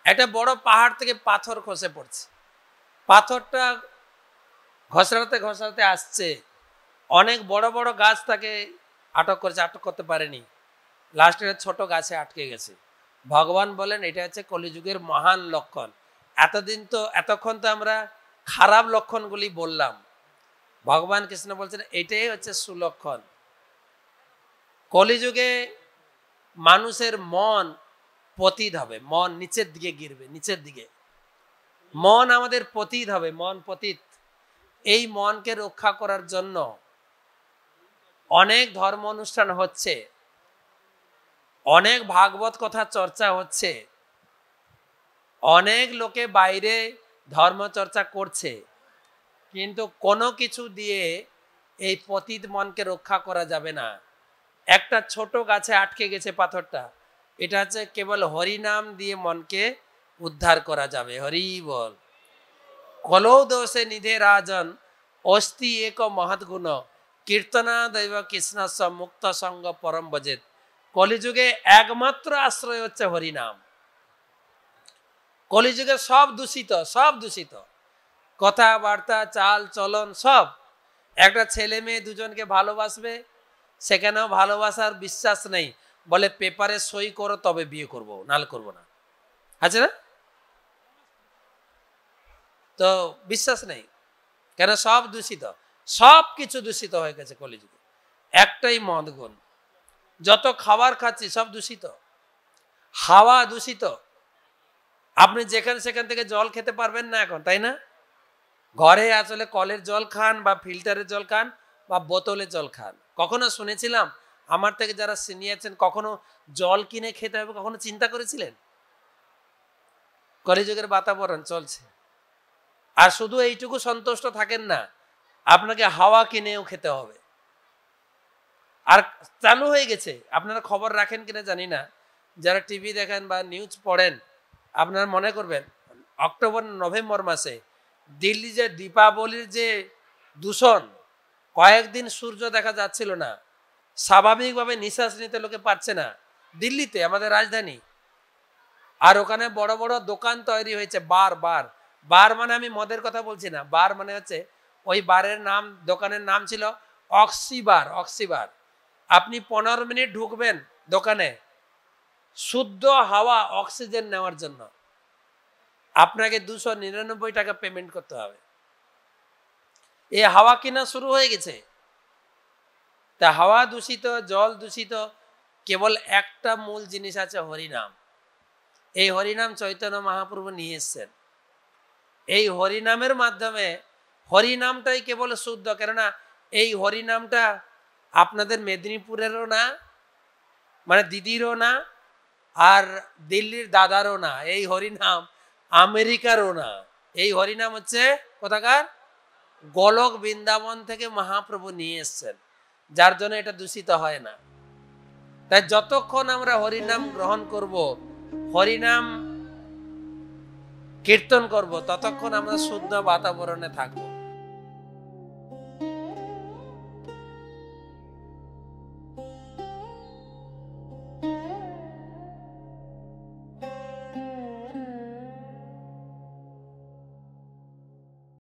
একটা বড় পাহাড় থেকে পাথর খসে পড়ছে, পাথরটা ঘষড়াতে ঘষড়াতে আসছে, অনেক বড় বড় গাছ তাকে আটক করেছে, আটক করতে পারেনি, লাস্টে ছোট গাছে আটকে গেছে। ভগবান বলেন এটা হচ্ছে কলিযুগের মহান লক্ষণ। এতক্ষণ তো আমরা খারাপ লক্ষণগুলি বললাম, ভগবান কৃষ্ণ বলছেন এটাই হচ্ছে সুলক্ষণ। কলিযুগে মানুষের মন পতিত হবে, মন নিচের দিকে গিরবে, নিচের দিকে মন আমাদের পতিত হবে, মন পতিত। এই মনকে রক্ষা করার জন্য অনেক ধর্ম অনুষ্ঠান হচ্ছে, অনেক ভাগবত কথা চর্চা হচ্ছে, অনেক লোকে বাইরে ধর্ম চর্চা করছে, কিন্তু কোনো কিছু দিয়ে এই পতিত মনকে রক্ষা করা যাবে না। একটা ছোট গাছে আটকে গেছে পাথরটা, এটা হচ্ছে কেবল হরিনাম দিয়ে মনকে উদ্ধার করা যাবে। হরি বল। কলৌ দোষে নিধে রাজন অস্তি এক মহৎ গুণ কীর্তনা দৈব কৃষ্ণ মুক্ত সঙ্গ পরম বজেত। কলিযুগে একমাত্র আশ্রয় হচ্ছে হরিনাম। কলিযুগে সব দূষিত, সব দূষিত, কথাবার্তা চাল চলন সব। একটা ছেলে মেয়ে দুজনকে ভালোবাসবে, সেখানেও ভালোবাসার বিশ্বাস নেই, বলে পেপারে সই করো তবে বিয়ে করবো, নাহলে করবো না, আছে না? তো বিশ্বাস নেই, কেন? সব দূষিত, সব কিছু দূষিত হয়ে গেছে কলিযুগে। একটাই মদ গুণ, যত খাবার খাচ্ছি সব দূষিত, হাওয়া দূষিত। আপনি যেখানে সেখান থেকে জল খেতে পারবেন না এখন, তাই না? ঘরে আসলে কলের জল খান বা ফিল্টারের জল খান বা বোতলের জল খান। কখনো শুনেছিলাম, আমার থেকে যারা সিনিয়র আছেন, কখনো জল কিনে খেতে হবে কখনো চিন্তা করেছিলেন? কলিযুগের বাতাবরণ চলছে। আর শুধু এইটুকু সন্তুষ্ট থাকেন না, আপনাকে হাওয়া কিনেও খেতে হবে। আর চালু হয়ে গেছে, আপনারা খবর রাখেন কিনা জানি না, যারা টিভি দেখেন বা নিউজ পড়েন, আপনারা মনে করবেন অক্টোবর নভেম্বর মাসে দিল্লি যে দীপাবলির যে দূষণ, কয়েকদিন সূর্য দেখা যাচ্ছিল না, স্বাভাবিকভাবে নিঃশ্বাস নিতে লোকে পারছে না দিল্লিতে, আমাদের রাজধানী। আর ওখানে বড় বড় দোকান তৈরি হয়েছে, বার বার বার মানে আমি মদের কথা বলছি না, বার মানে হচ্ছে ওই বারের নাম, দোকানের নাম ছিল অক্সিবার। অক্সিবার, আপনি 15 মিনিট ঢুকবেন দোকানে, শুদ্ধ হাওয়া অক্সিজেন নেওয়ার জন্য আপনাকে 299 টাকা পেমেন্ট করতে হবে। এই হাওয়া কিনা শুরু হয়ে গেছে। তা হাওয়া দূষিত, জল দূষিত, কেবল একটা মূল জিনিস আছে, হরিনাম। এই হরিনাম চৈতন্য মহাপ্রভু নিয়ে এসছেন। এই হরিনামের মাধ্যমে, হরিনামটাই কেবল শুদ্ধ, কেননা এই হরিনামটা আপনাদের মেদিনীপুরেরও না, মানে দিদিরও না, আর দিল্লির দাদারও না। এই হরিনাম আমেরিকারও না। এই হরিনাম হচ্ছে কোথাকার? গোলক বৃন্দাবন থেকে মহাপ্রভু নিয়ে এসছেন, যার জন্য এটা দূষিত হয় না। তাই যতক্ষণ আমরা হরিনাম গ্রহণ করব, হরিনাম কীর্তন করব, ততক্ষণ আমরা শুদ্ধ বাতাবরণে থাকবো।